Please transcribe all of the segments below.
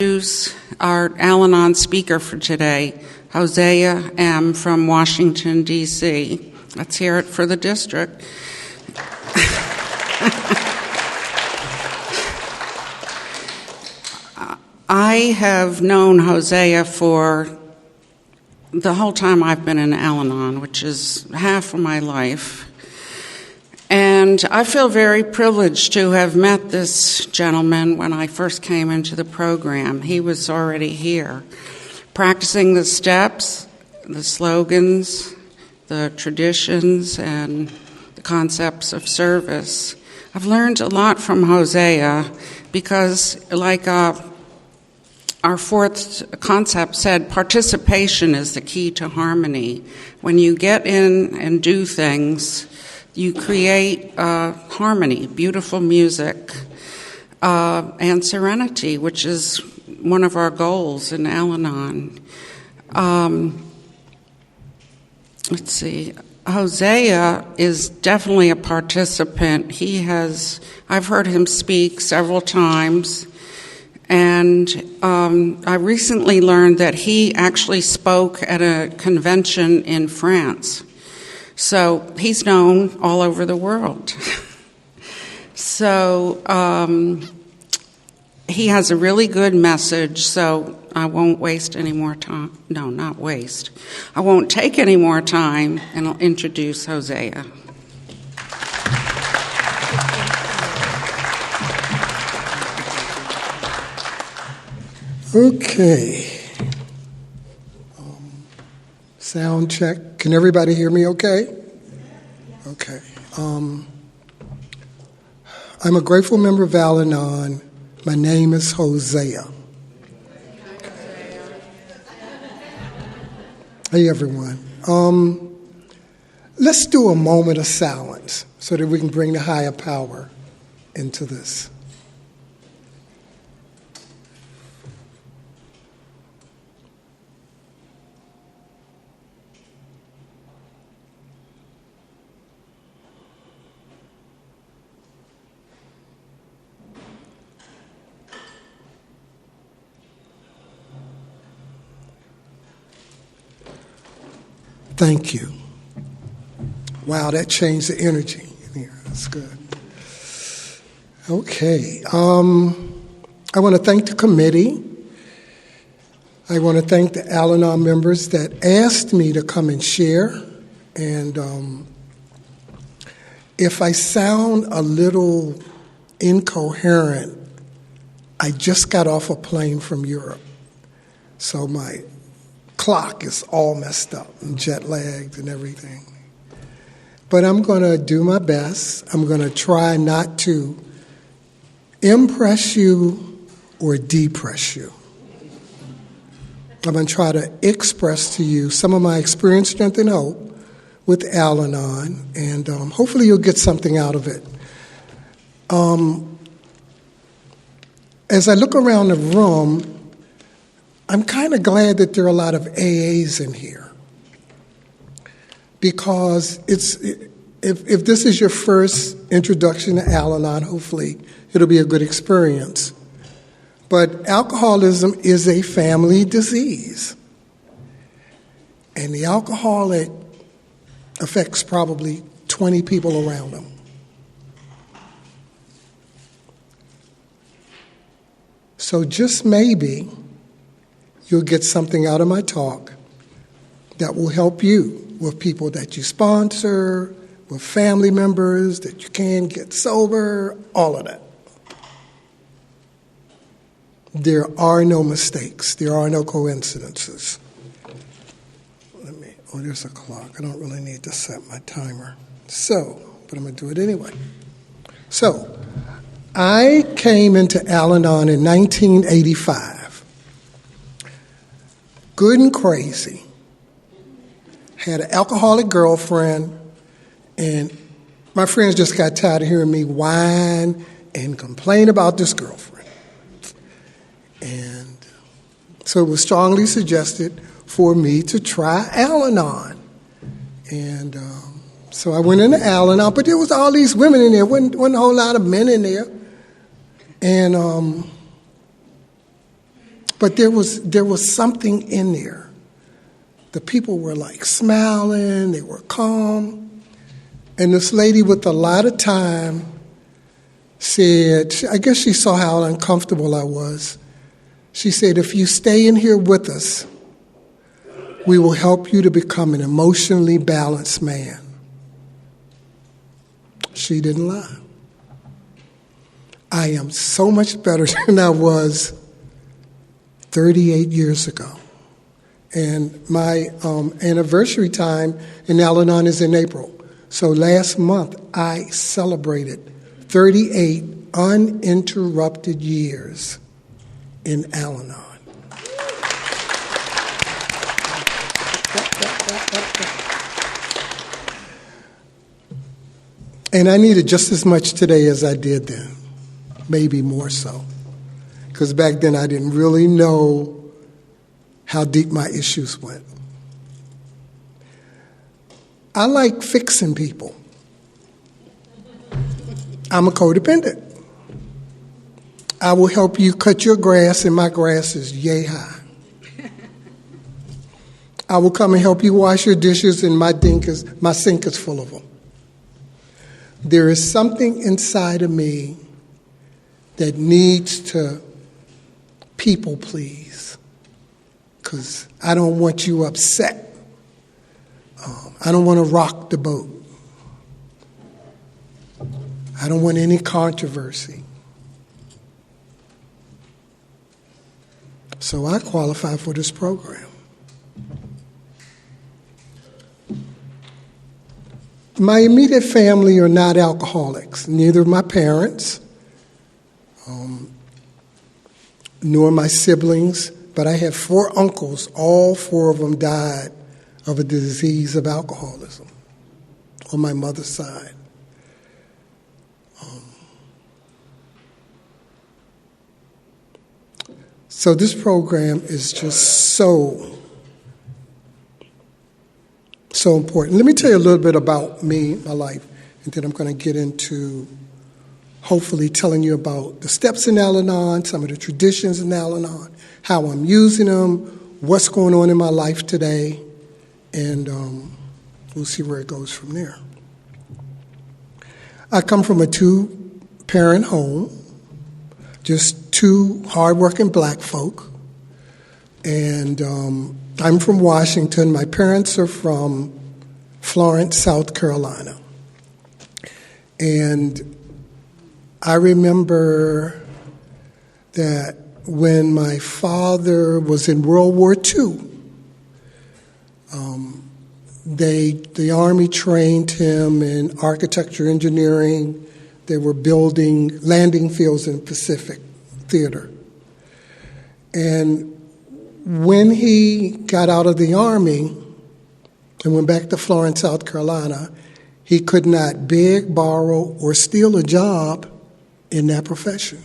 Introduce our Al-Anon speaker for today, Hosea M. from Washington, D.C. Let's hear it for the district. I have known Hosea for the whole time I've been in Al-Anon, which is half of my life. And I feel very privileged to have met this gentleman when I first came into the program. He was already here, practicing the steps, the slogans, the traditions, and the concepts of service. I've learned a lot from Hosea because, like our fourth concept said, participation is the key to harmony. When you get in and do things, you create harmony, beautiful music, and serenity, which is one of our goals in Al-Anon. Let's see. Hosea is definitely a participant. I've heard him speak several times, and I recently learned that he actually spoke at a convention in France. So he's known all over the world. So he has a really good message, so I won't waste any more time. No, not waste. I won't take any more time, and I'll introduce Hosea. Okay. Sound check. Can everybody hear me okay? Okay. I'm a grateful member of Al-Anon. My name is Hosea. Hey, everyone. Let's do a moment of silence so that we can bring the higher power into this. Thank you. Wow, that changed the energy in here. That's good. Okay. I want to thank the committee. I want to thank the Al-Anon members that asked me to come and share. And if I sound a little incoherent, I just got off a plane from Europe. So my clock is all messed up and jet lagged and everything. But I'm going to do my best. I'm going to try not to impress you or depress you. I'm going to try to express to you some of my experience, strength, and hope with Al-Anon, and hopefully you'll get something out of it. As I look around the room, I'm kind of glad that there are a lot of AAs in here, because if this is your first introduction to Al-Anon, hopefully it'll be a good experience. But alcoholism is a family disease, and the alcoholic affects probably 20 people around them. So just maybe you'll get something out of my talk that will help you with people that you sponsor, with family members that you can get sober, all of that. There are no mistakes. There are no coincidences. There's a clock. I don't really need to set my timer. But I'm going to do it anyway. So, I came into Al-Anon in 1985. Good and crazy. Had an alcoholic girlfriend, and my friends just got tired of hearing me whine and complain about this girlfriend. And so it was strongly suggested for me to try Al-Anon. And so I went into Al-Anon, but there was all these women in there. Wasn't a whole lot of men in there. And But there was something in there. The people were like smiling, they were calm. And this lady with a lot of time said, I guess she saw how uncomfortable I was. She said, if you stay in here with us, we will help you to become an emotionally balanced man. She didn't lie. I am so much better than I was 38 years ago. And my anniversary time in Al-Anon is in April. So last month, I celebrated 38 uninterrupted years in Al-Anon. And I needed just as much today as I did then, maybe more so. Because back then I didn't really know how deep my issues went. I like fixing people. I'm a codependent. I will help you cut your grass, and my grass is yay high. I will come and help you wash your dishes, and my sink is full of them. There is something inside of me that needs to people please, because I don't want you upset. I don't want to rock the boat. I don't want any controversy. So I qualify for this program. My immediate family are not alcoholics, neither my parents, nor my siblings, but I have 4 uncles. All 4 of them died of a disease of alcoholism on my mother's side. So this program is just so important. Let me tell you a little bit about me, my life, and then I'm going to get into hopefully telling you about the steps in Al-Anon, some of the traditions in Al-Anon, how I'm using them, what's going on in my life today, and we'll see where it goes from there. I come from a 2-parent home, just 2 hardworking black folk, and I'm from Washington. My parents are from Florence, South Carolina. And I remember that when my father was in World War II, the Army trained him in architecture, engineering. They were building landing fields in the Pacific Theater. And when he got out of the Army and went back to Florence, South Carolina, he could not beg, borrow, or steal a job in that profession.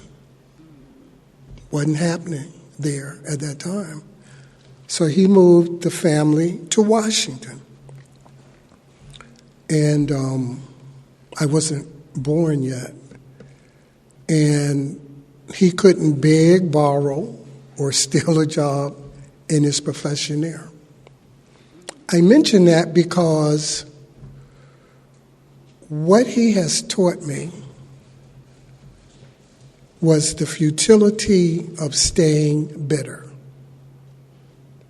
Wasn't happening there at that time. So he moved the family to Washington. And I wasn't born yet. And he couldn't beg, borrow, or steal a job in his profession there. I mention that because what he has taught me was the futility of staying bitter.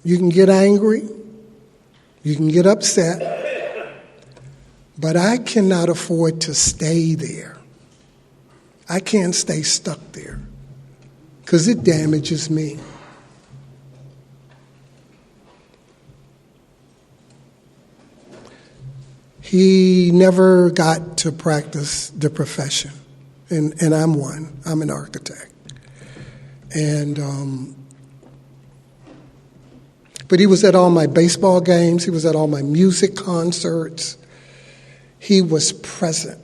You can get angry, you can get upset, but I cannot afford to stay there. I can't stay stuck there because it damages me. He never got to practice the profession, and I'm one. I'm an architect. And but he was at all my baseball games. He was at all my music concerts. He was present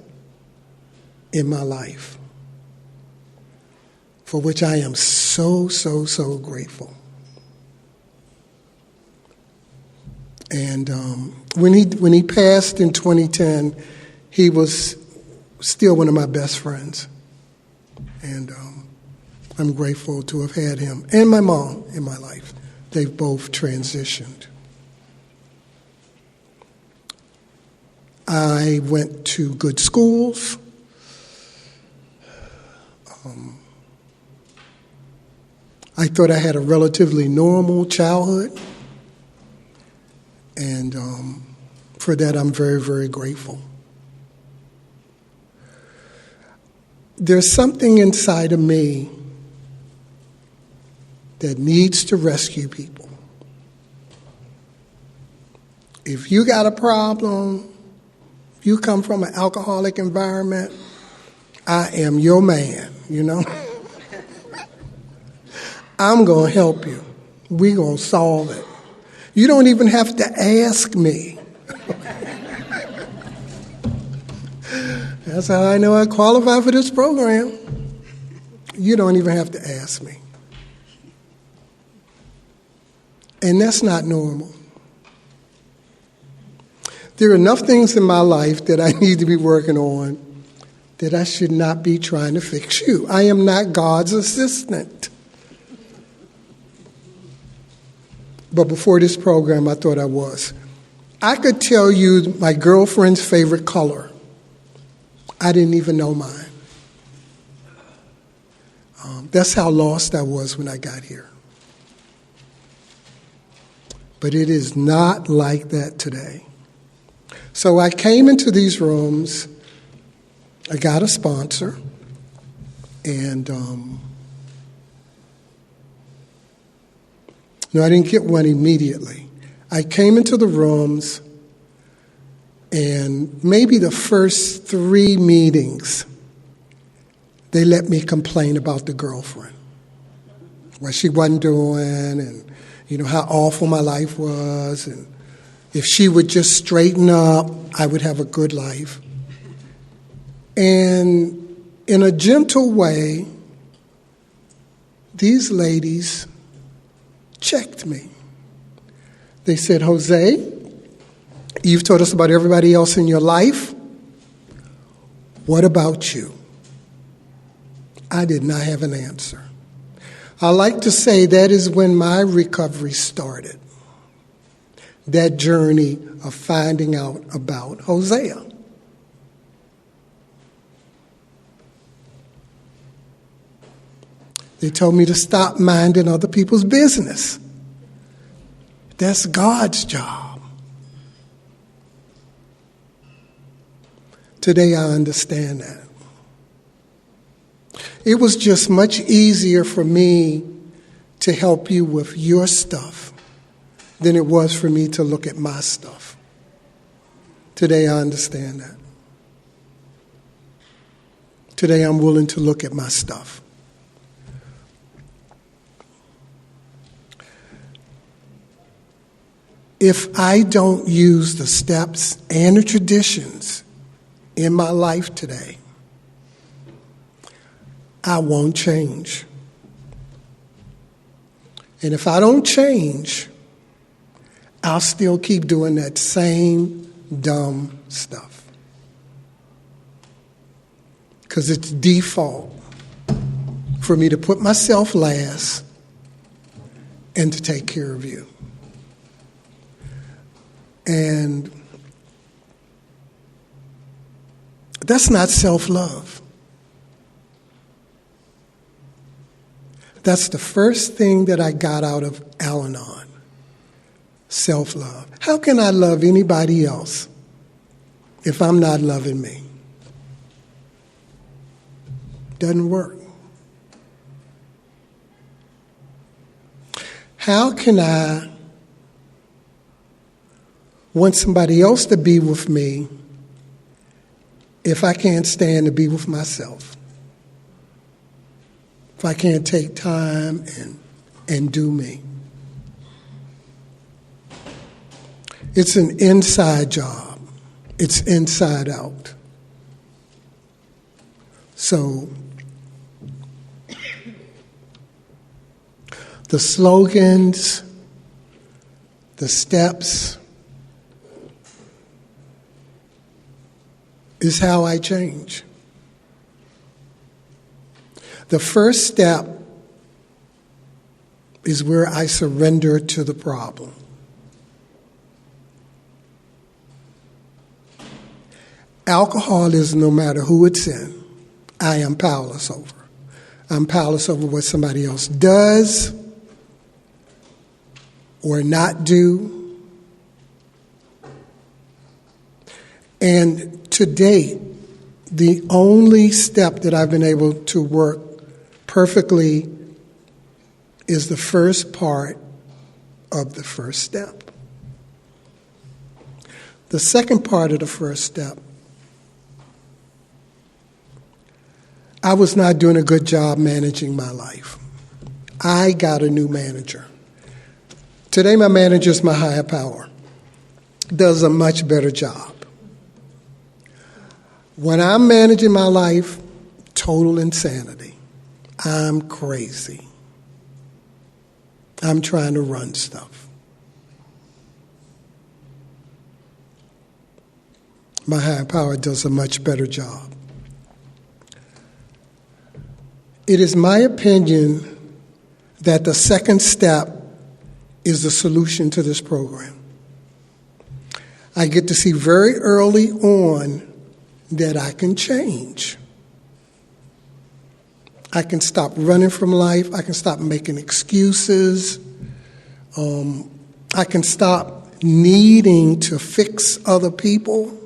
in my life, for which I am so, so, so grateful. And when he passed in 2010, he was still one of my best friends. And I'm grateful to have had him and my mom in my life. They've both transitioned. I went to good schools. I thought I had a relatively normal childhood, and for that I'm very, very grateful. There's something inside of me that needs to rescue people. If you got a problem, you come from an alcoholic environment, I am your man, you know? I'm going to help you. We're going to solve it. You don't even have to ask me. That's how I know I qualify for this program. You don't even have to ask me. And that's not normal. There are enough things in my life that I need to be working on that I should not be trying to fix you. I am not God's assistant. But before this program, I thought I was. I could tell you my girlfriend's favorite color. I didn't even know mine. That's how lost I was when I got here. But it is not like that today. So I came into these rooms, I got a sponsor, and no, I didn't get one immediately. I came into the rooms, and maybe the first 3 meetings, they let me complain about the girlfriend, what she wasn't doing, and how awful my life was, and if she would just straighten up, I would have a good life. And in a gentle way, these ladies checked me. They said, Jose, you've told us about everybody else in your life. What about you? I did not have an answer. I like to say that is when my recovery started. That journey of finding out about Hosea. They told me to stop minding other people's business. That's God's job. Today I understand that. It was just much easier for me to help you with your stuff than it was for me to look at my stuff. Today I understand that. Today I'm willing to look at my stuff. If I don't use the steps and the traditions in my life today, I won't change. And if I don't change, I'll still keep doing that same dumb stuff. Because it's default for me to put myself last and to take care of you. And that's not self-love. That's the first thing that I got out of Al-Anon. Self-love. How can I love anybody else if I'm not loving me? Doesn't work. How can I want somebody else to be with me if I can't stand to be with myself? If I can't take time and do me? It's an inside job. It's inside out. So the slogans, the steps, is how I change. The first step is where I surrender to the problem. Alcohol is no matter who it's in, I am powerless over. I'm powerless over what somebody else does or not do. And to date, the only step that I've been able to work perfectly is the first part of the first step. The second part of the first step, I was not doing a good job managing my life. I got a new manager. Today, my manager is my higher power. Does a much better job. When I'm managing my life, total insanity. I'm crazy. I'm trying to run stuff. My higher power does a much better job. It is my opinion that the second step is the solution to this program. I get to see very early on that I can change. I can stop running from life. I can stop making excuses. I can stop needing to fix other people.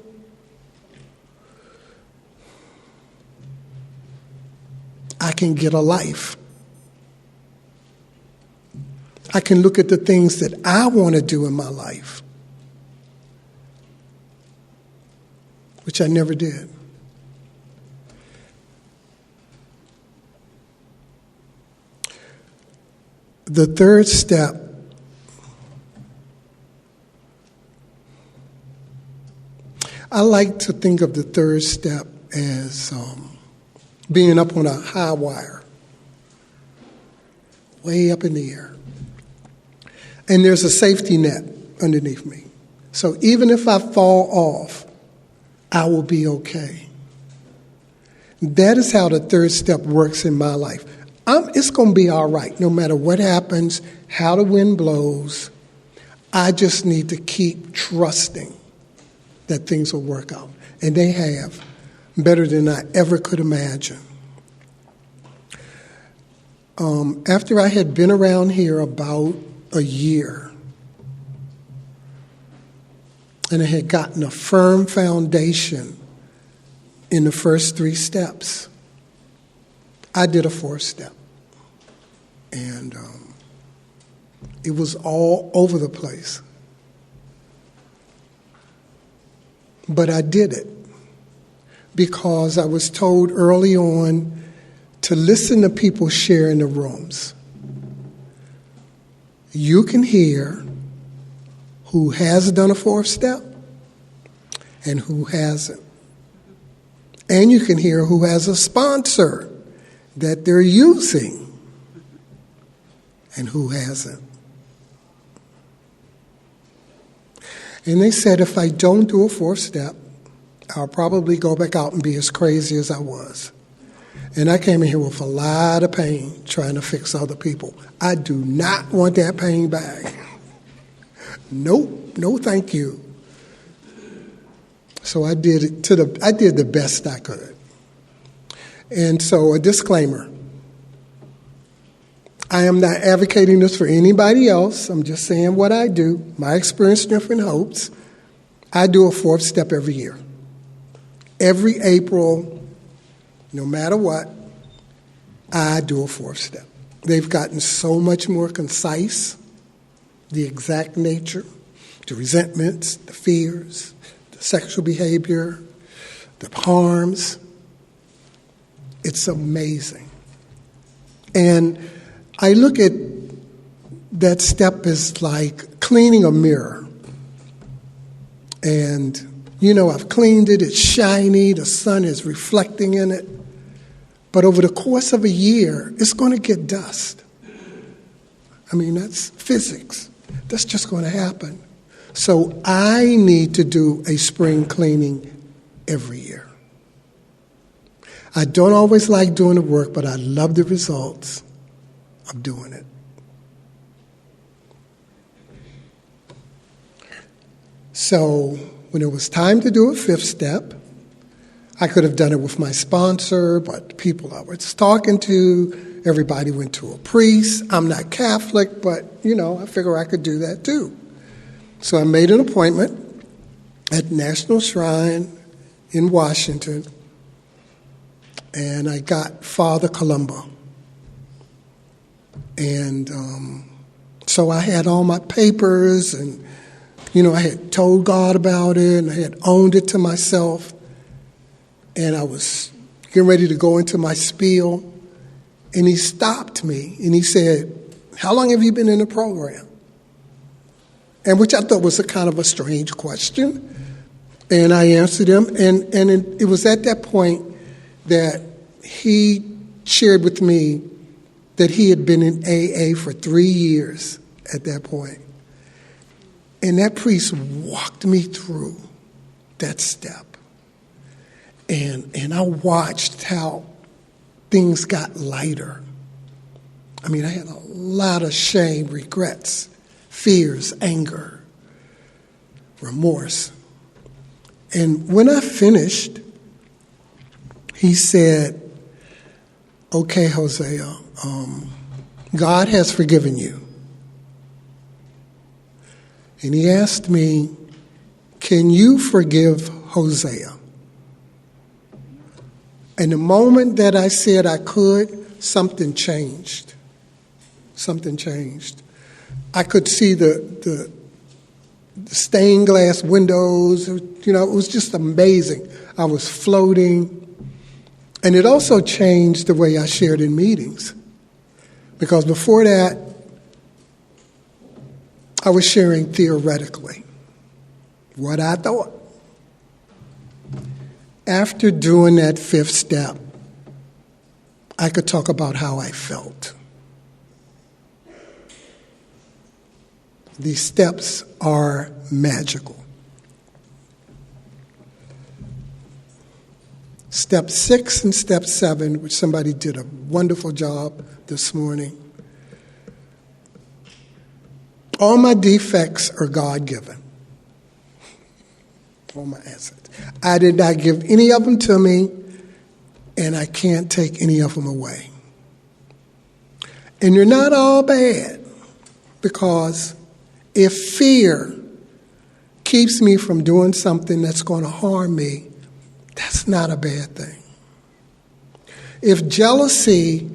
I can get a life. I can look at the things that I want to do in my life, which I never did. The third step I like to think of the third step as being up on a high wire, way up in the air. And there's a safety net underneath me. So even if I fall off, I will be okay. That is how the third step works in my life. It's going to be all right, no matter what happens, how the wind blows. I just need to keep trusting that things will work out. And they have, better than I ever could imagine. After I had been around here about a year, and I had gotten a firm foundation in the first 3 steps, I did a 4th step. And it was all over the place. But I did it because I was told early on to listen to people share in the rooms. You can hear who has done a 4th step and who hasn't. And you can hear who has a sponsor that they're using and who hasn't. And they said if I don't do a 4th step, I'll probably go back out and be as crazy as I was. And I came in here with a lot of pain trying to fix other people. I do not want that pain back. Nope, no thank you. So I did the best I could. And so a disclaimer. I am not advocating this for anybody else. I'm just saying what I do. My experience, strength, and hopes. I do a 4th step every year. Every April, no matter what, I do a 4th step. They've gotten so much more concise, the exact nature, the resentments, the fears, the sexual behavior, the harms. It's amazing. And I look at that step as like cleaning a mirror. And, I've cleaned it, it's shiny, the sun is reflecting in it. But over the course of a year, it's going to get dust. I mean, that's physics. That's just going to happen. So I need to do a spring cleaning every year. I don't always like doing the work, but I love the results of doing it. So when it was time to do a fifth step, I could have done it with my sponsor, but the people I was talking to, everybody went to a priest. I'm not Catholic, but, I figure I could do that too. So I made an appointment at National Shrine in Washington, and I got Father Columba. And so I had all my papers, and, I had told God about it, and I had owned it to myself. And I was getting ready to go into my spiel, and he stopped me, and he said, "How long have you been in the program?" And which I thought was a kind of a strange question. And I answered him, and it was at that point that he shared with me that he had been in AA for 3 years at that point. And that priest walked me through that step. And I watched how things got lighter. I mean, I had a lot of shame, regrets, fears, anger, remorse. And when I finished, he said, "Okay, Hosea, God has forgiven you." And he asked me, "Can you forgive Hosea?" And the moment that I said I could, something changed. Something changed. I could see the stained glass windows. It was just amazing. I was floating. And it also changed the way I shared in meetings. Because before that, I was sharing theoretically what I thought. After doing that fifth step, I could talk about how I felt. These steps are magical. Step 6 and step 7, which somebody did a wonderful job this morning. All my defects are God-given. All my assets. I did not give any of them to me, and I can't take any of them away. And they're not all bad, because if fear keeps me from doing something that's going to harm me, that's not a bad thing. If jealousy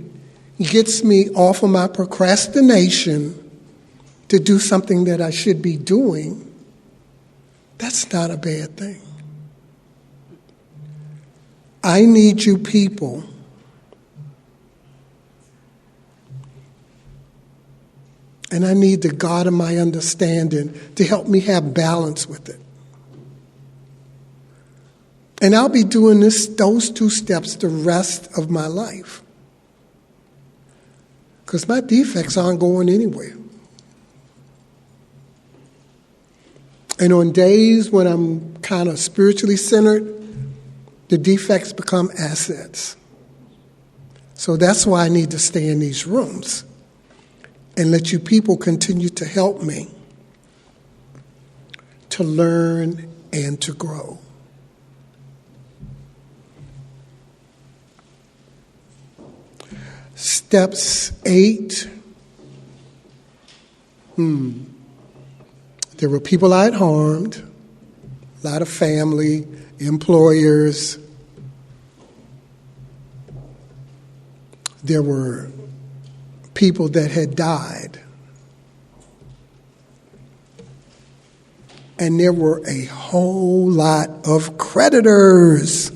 gets me off of my procrastination to do something that I should be doing, that's not a bad thing. I need you people and I need the God of my understanding to help me have balance with it. And I'll be doing those 2 steps the rest of my life. Because my defects aren't going anywhere. And on days when I'm kind of spiritually centered, the defects become assets. So that's why I need to stay in these rooms and let you people continue to help me to learn and to grow. Steps 8. There were people I had harmed, a lot of family, employers. There were people that had died. And there were a whole lot of creditors.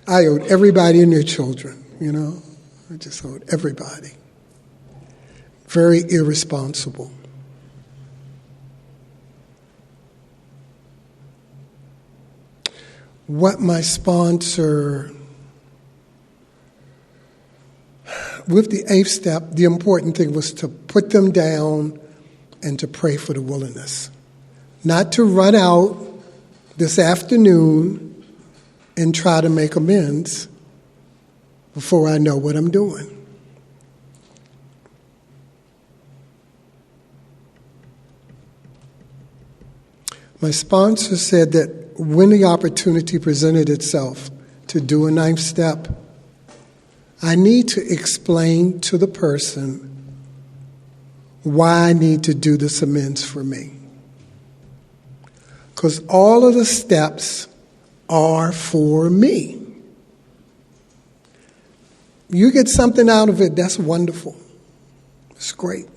I owed everybody and their children, I just owed everybody. Very irresponsible. What my sponsor, with the 8th step, the important thing was to put them down and to pray for the willingness. Not to run out this afternoon and try to make amends before I know what I'm doing. My sponsor said that when the opportunity presented itself to do a 9th step, I need to explain to the person why I need to do this amends for me. Because all of the steps are for me. You get something out of it, that's wonderful. It's great.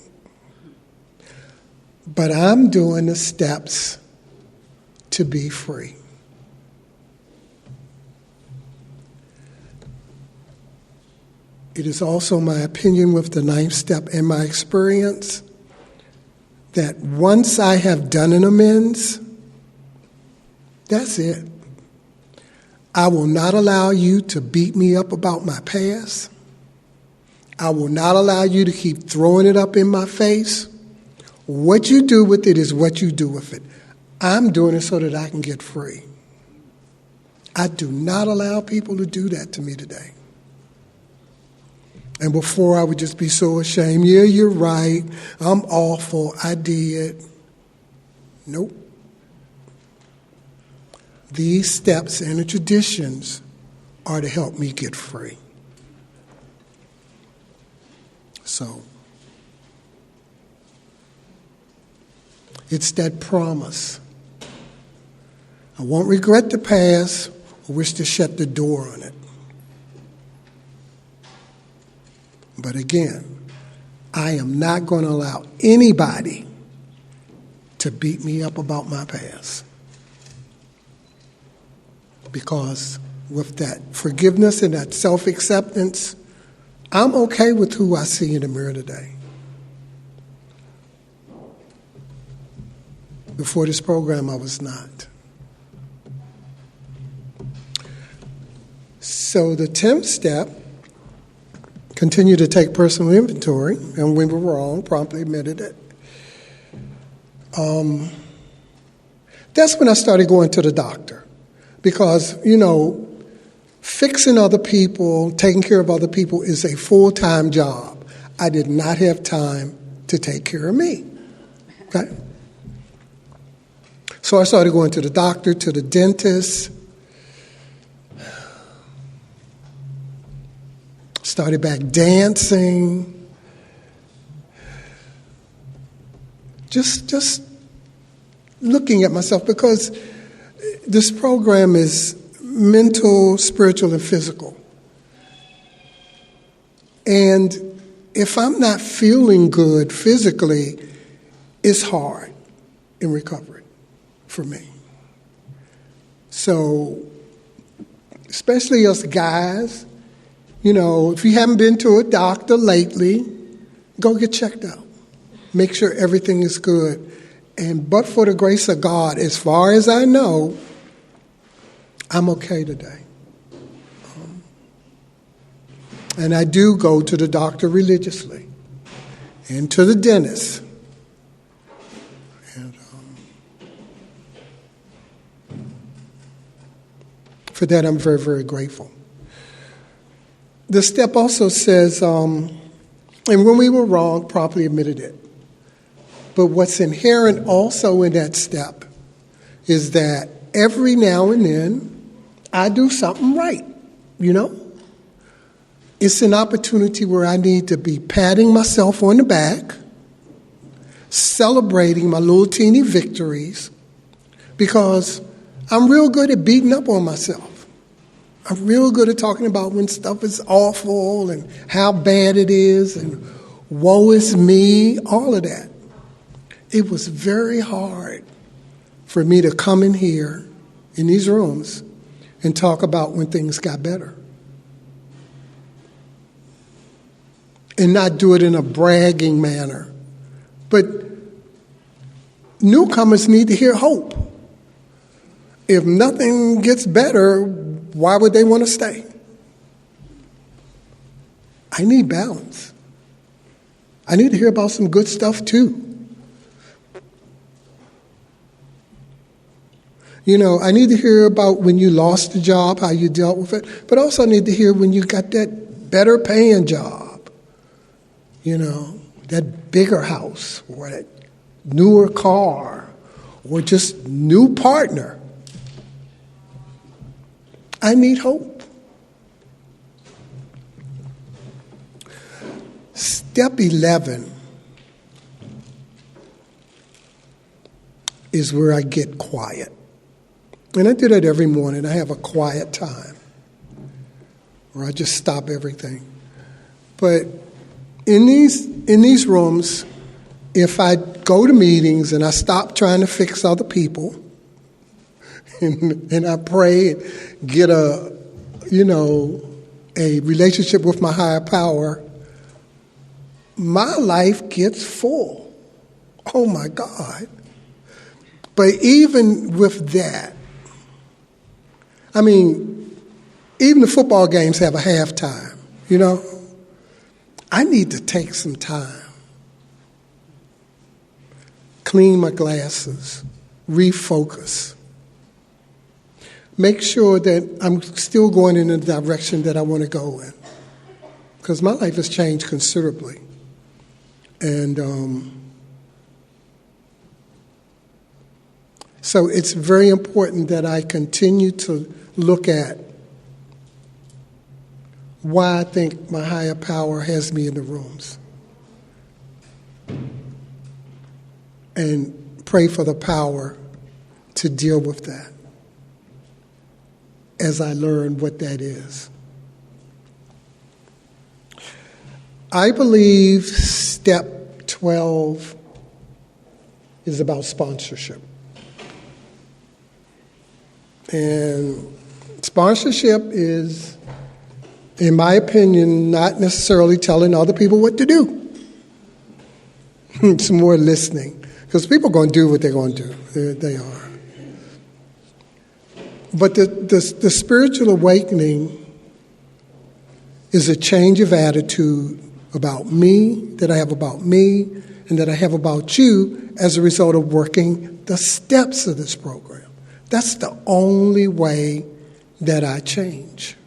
But I'm doing the steps to be free. It is also my opinion with the 9th step and my experience that once I have done an amends, that's it. I will not allow you to beat me up about my past. I will not allow you to keep throwing it up in my face. What you do with it is what you do with it. I'm doing it so that I can get free. I do not allow people to do that to me today. And before I would just be so ashamed, yeah, you're right, I'm awful, I did. Nope. These steps and the traditions are to help me get free. So, it's that promise. I won't regret the past or wish to shut the door on it. But again, I am not going to allow anybody to beat me up about my past. Because with that forgiveness and that self-acceptance, I'm okay with who I see in the mirror today. Before this program, I was not. So the 10th step, continue to take personal inventory, and we were wrong, promptly admitted it. That's when I started going to the doctor. Because, fixing other people, taking care of other people is a full-time job. I did not have time to take care of me. Okay? So I started going to the doctor, to the dentist. Started back dancing. Just looking at myself, because this program is mental, spiritual, and physical. And if I'm not feeling good physically, it's hard in recovery for me. So, especially us guys, if you haven't been to a doctor lately, go get checked out. Make sure everything is good. But for the grace of God, as far as I know, I'm okay today. And I do go to the doctor religiously and to the dentist. And for that, I'm very, very grateful. The step also says, and when we were wrong, properly admitted it. But what's inherent also in that step is that every now and then, I do something right, It's an opportunity where I need to be patting myself on the back, celebrating my little teeny victories, because I'm real good at beating up on myself. I'm real good at talking about when stuff is awful and how bad it is and woe is me, all of that. It was very hard for me to come in here, in these rooms, and talk about when things got better. And not do it in a bragging manner. But newcomers need to hear hope. If nothing gets better, why would they want to stay? I need balance. I need to hear about some good stuff too. I need to hear about when you lost the job, how you dealt with it, but also I need to hear when you got that better paying job, that bigger house or that newer car or just new partner, I need hope. Step 11 is where I get quiet. And I do that every morning. I have a quiet time where I just stop everything. But in these rooms, if I go to meetings and I stop trying to fix other people, and I pray and get a relationship with my higher power, my life gets full. Oh my God. But even with that, I mean, even the football games have a halftime, I need to take some time, clean my glasses, refocus, make sure that I'm still going in the direction that I want to go in, because my life has changed considerably. And so it's very important that I continue to look at why I think my higher power has me in the rooms, and pray for the power to deal with that as I learn what that is. I believe step 12 is about sponsorship. And sponsorship is, in my opinion, not necessarily telling other people what to do. It's more listening. Because people are going to do what they're going to do. They are. But the spiritual awakening is a change of attitude about me, that I have about me, and that I have about you as a result of working the steps of this program. That's the only way that I change.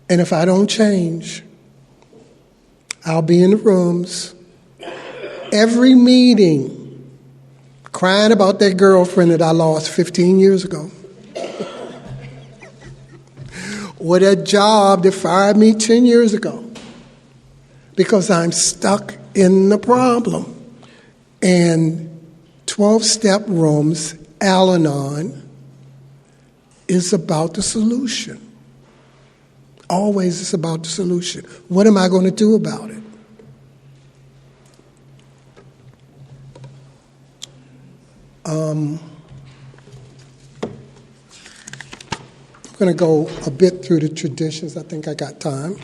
And if I don't change, I'll be in the rooms every meeting crying about that girlfriend that I lost 15 years ago. Or that job that fired me 10 years ago. Because I'm stuck in the problem. And 12-step rooms, Al-Anon, is about the solution. Always it's about the solution. What am I going to do about it? I'm going to go a bit through the traditions. I think I got time.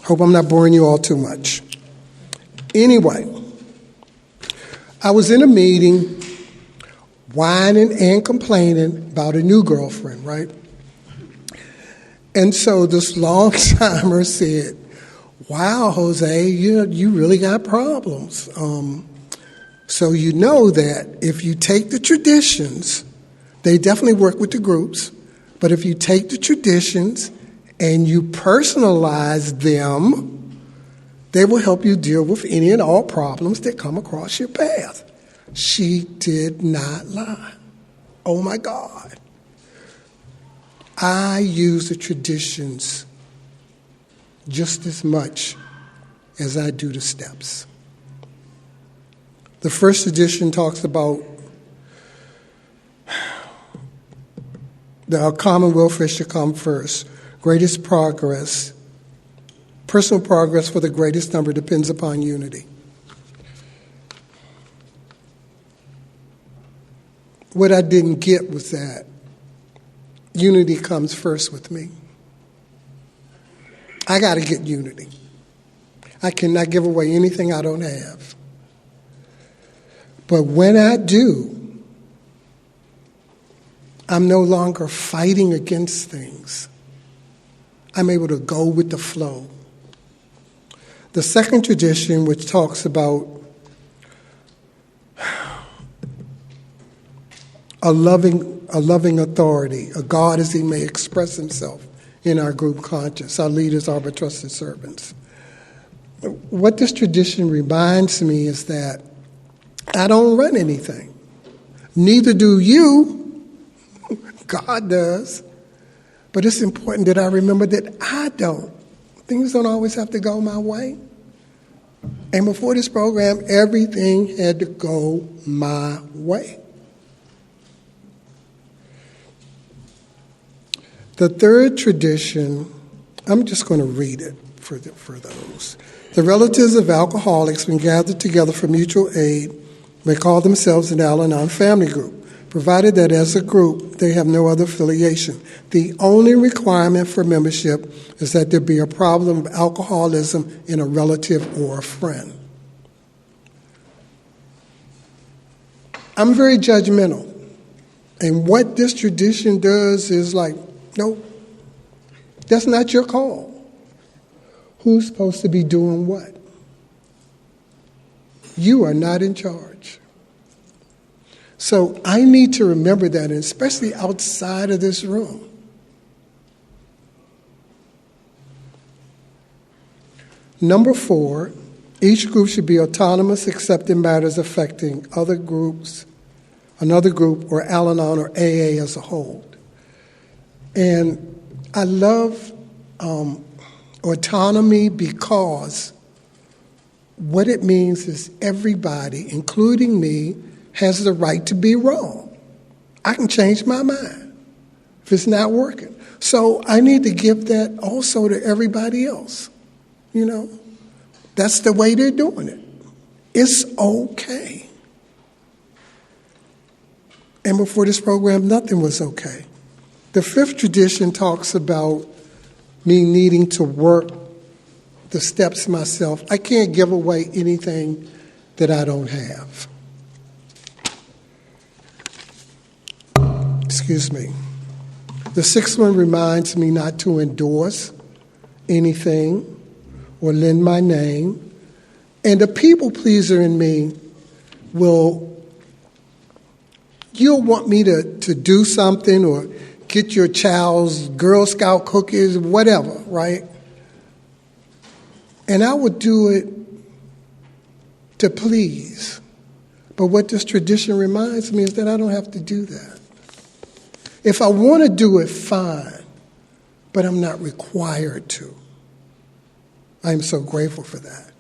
Hope I'm not boring you all too much. Anyway, I was in a meeting whining and complaining about a new girlfriend, right? And so this long-timer said, wow, Jose, you really got problems. So you know that if you take the traditions, they definitely work with the groups, but if you take the traditions and you personalize them, they will help you deal with any and all problems that come across your path. She did not lie. Oh my God. I use the traditions just as much as I do the steps. The first edition talks about the common welfare should come first. Greatest progress, personal progress for the greatest number depends upon unity. What I didn't get was that unity comes first with me. I got to get unity. I cannot give away anything I don't have. But when I do, I'm no longer fighting against things. I'm able to go with the flow. The second tradition, which talks about a loving authority, a God as he may express himself in our group conscience. Our leaders are but trusted servants. what this tradition reminds me is that I don't run anything. Neither do you. God does. But it's important that I remember that I don't. Things don't always have to go my way. And before this program, everything had to go my way. The third tradition, I'm just going to read it for those. The relatives of alcoholics, when gathered together for mutual aid, may call themselves an Al-Anon family group, provided that as a group they have no other affiliation. The only requirement for membership is that there be a problem of alcoholism in a relative or a friend. I'm very judgmental. And what this tradition does is like, nope, that's not your call. Who's supposed to be doing what? You are not in charge. So I need to remember that, and especially outside of this room. Number 4, each group should be autonomous except in matters affecting other groups, another group, or Al-Anon or AA as a whole. And I love autonomy because what it means is everybody, including me, has the right to be wrong. I can change my mind if it's not working. So I need to give that also to everybody else. You know, that's the way they're doing it. It's okay. And before this program, nothing was okay. The 5th tradition talks about me needing to work the steps myself. I can't give away anything that I don't have. Excuse me. The 6th one reminds me not to endorse anything or lend my name. And the people pleaser in me you'll want me to do something or get your child's Girl Scout cookies, whatever, right? And I would do it to please. But what this tradition reminds me is that I don't have to do that. If I want to do it, fine, but I'm not required to. I am so grateful for that.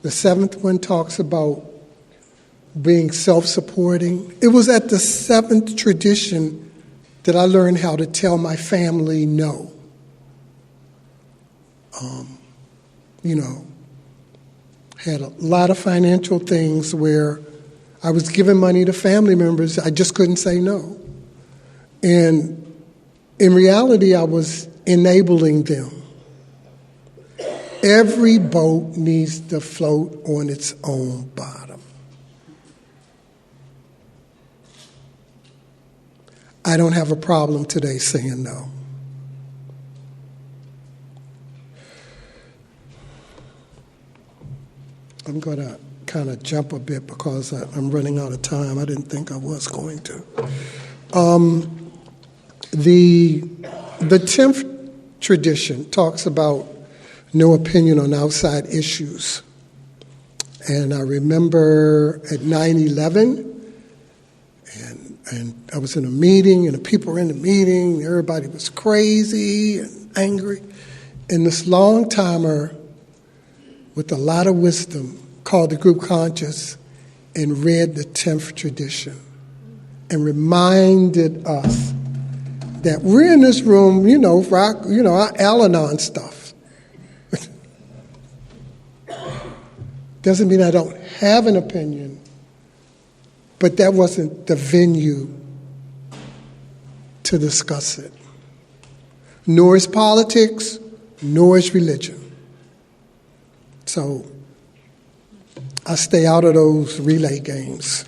The 7th one talks about being self-supporting. It was at the 7th tradition that I learned how to tell my family no. Had a lot of financial things where I was giving money to family members. I just couldn't say no. And in reality, I was enabling them. Every boat needs to float on its own bottom. I don't have a problem today saying no. I'm going to kind of jump a bit because I'm running out of time. I didn't think I was going to. The 10th tradition talks about no opinion on outside issues. And I remember at 9/11, and I was in a meeting, and the people were in the meeting, everybody was crazy and angry. And this long-timer with a lot of wisdom called the group conscious and read the 10th tradition and reminded us that we're in this room, for our Al-Anon stuff. Doesn't mean I don't have an opinion, but that wasn't the venue to discuss it. Nor is politics, nor is religion. So I stay out of those relay games.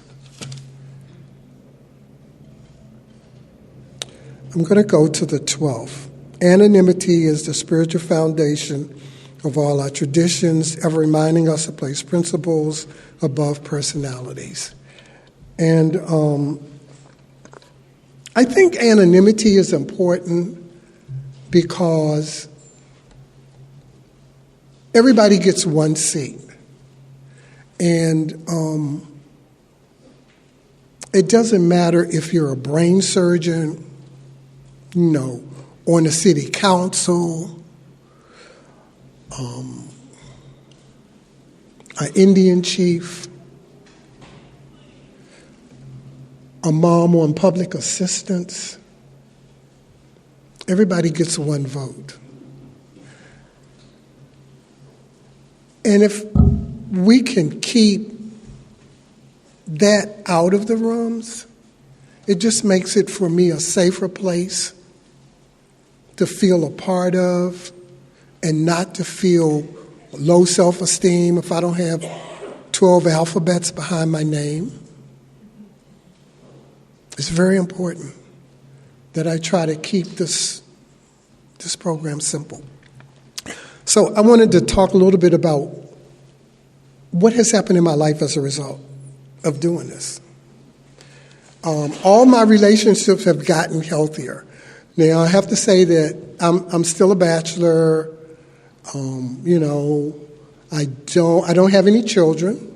I'm going to go to the 12th. Anonymity is the spiritual foundation of all our traditions, ever reminding us to place principles above personalities. And I think anonymity is important because everybody gets one seat. And it doesn't matter if you're a brain surgeon, on the city council, an Indian chief, a mom on public assistance. Everybody gets one vote. And if we can keep that out of the rooms, it just makes it for me a safer place to feel a part of and not to feel low self-esteem if I don't have 12 alphabets behind my name. It's very important that I try to keep this program simple. So I wanted to talk a little bit about what has happened in my life as a result of doing this. All my relationships have gotten healthier. Now I have to say that I'm still a bachelor. I don't have any children.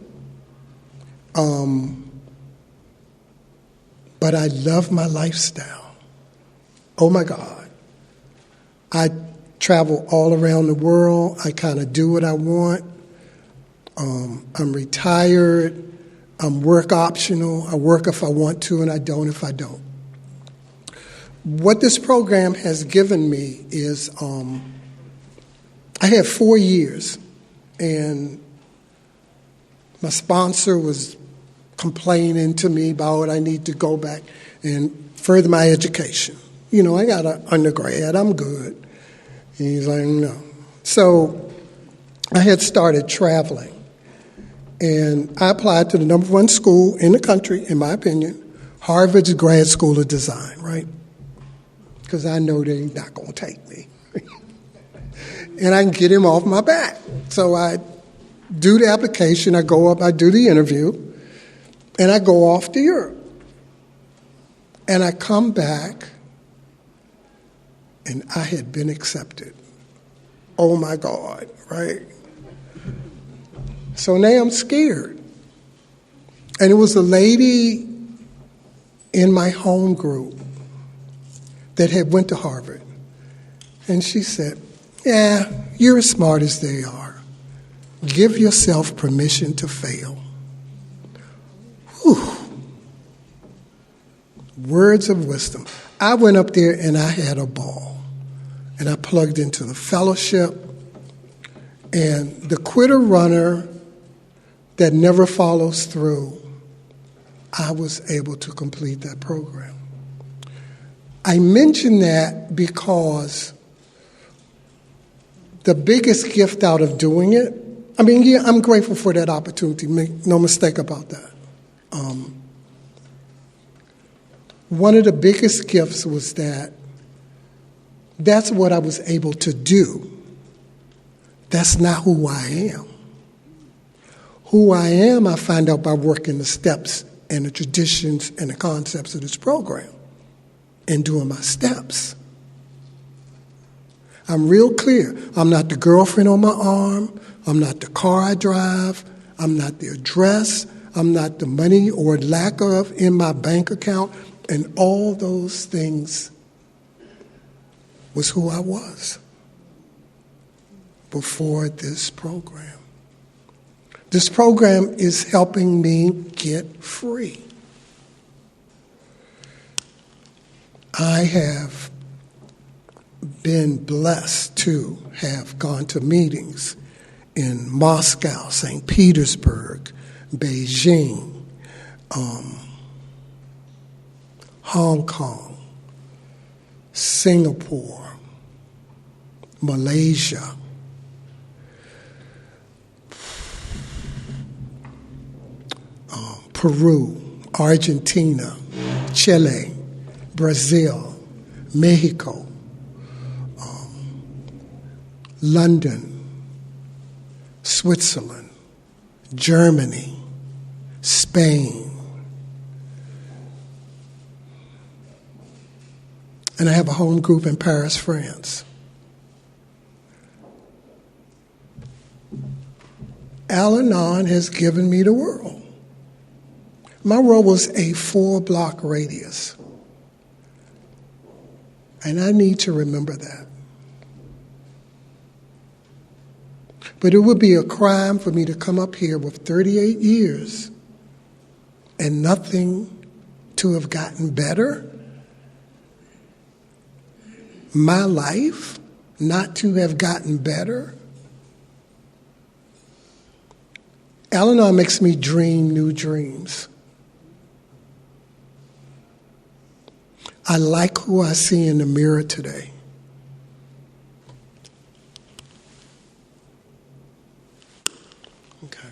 But I love my lifestyle. Oh my God. I travel all around the world. I kind of do what I want. I'm retired. I'm work optional. I work if I want to, and I don't if I don't. What this program has given me is I had 4 years, and my sponsor was complaining to me about I need to go back and further my education. I got an undergrad. I'm good. And he's like, no. So I had started traveling. And I applied to the number one school in the country, in my opinion, Harvard's Grad School of Design, right? Because I know they're not going to take me. And I can get him off my back. So I do the application, I go up, I do the interview, and I go off to Europe. And I come back, and I had been accepted. Oh my God, right? So now I'm scared. And it was a lady in my home group that had went to Harvard. And she said, yeah, you're as smart as they are. Give yourself permission to fail. Whew. Words of wisdom. I went up there and I had a ball. And I plugged into the fellowship. And the quitter runner that never follows through, I was able to complete that program. I mention that because the biggest gift out of doing it, I'm grateful for that opportunity, make no mistake about that. One of the biggest gifts was that's what I was able to do. That's not who I am. Who I am, I find out by working the steps and the traditions and the concepts of this program and doing my steps. I'm real clear. I'm not the girlfriend on my arm. I'm not the car I drive. I'm not the address. I'm not the money or lack of in my bank account. And all those things was who I was before this program. This program is helping me get free. I have been blessed to have gone to meetings in Moscow, St. Petersburg, Beijing, Hong Kong, Singapore, Malaysia, Peru, Argentina, Chile, Brazil, Mexico, London, Switzerland, Germany, Spain. And I have a home group in Paris, France. Al-Anon has given me the world. My world was a 4-block radius. And I need to remember that. But it would be a crime for me to come up here with 38 years and nothing to have gotten better. My life not to have gotten better. Al-Anon makes me dream new dreams. I like who I see in the mirror today. Okay.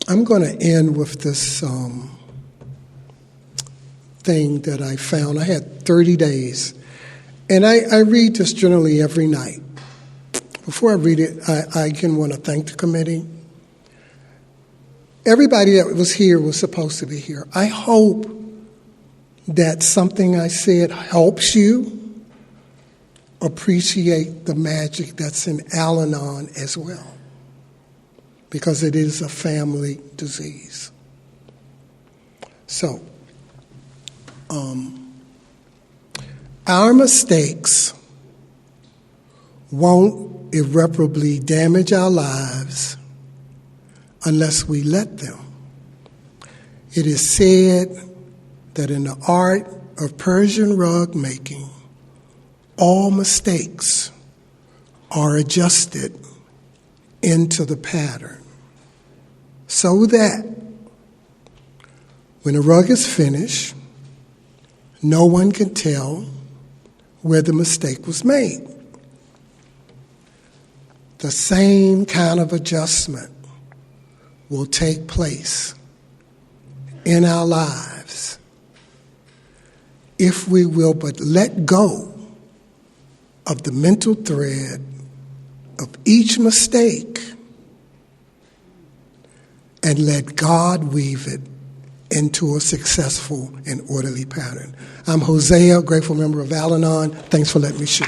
I'm going to end with this thing that I found. I had 30 days. And I read this generally every night. Before I read it, I again want to thank the committee. Everybody that was here was supposed to be here. I hope that something I said helps you appreciate the magic that's in Al-Anon as well, because it is a family disease. So, our mistakes won't irreparably damage our lives unless we let them. It is said that in the art of Persian rug making, all mistakes are adjusted into the pattern so that when the rug is finished, no one can tell where the mistake was made. The same kind of adjustment will take place in our lives if we will but let go of the mental thread of each mistake and let God weave it into a successful and orderly pattern. I'm Hosea, grateful member of Al-Anon. Thanks for letting me share.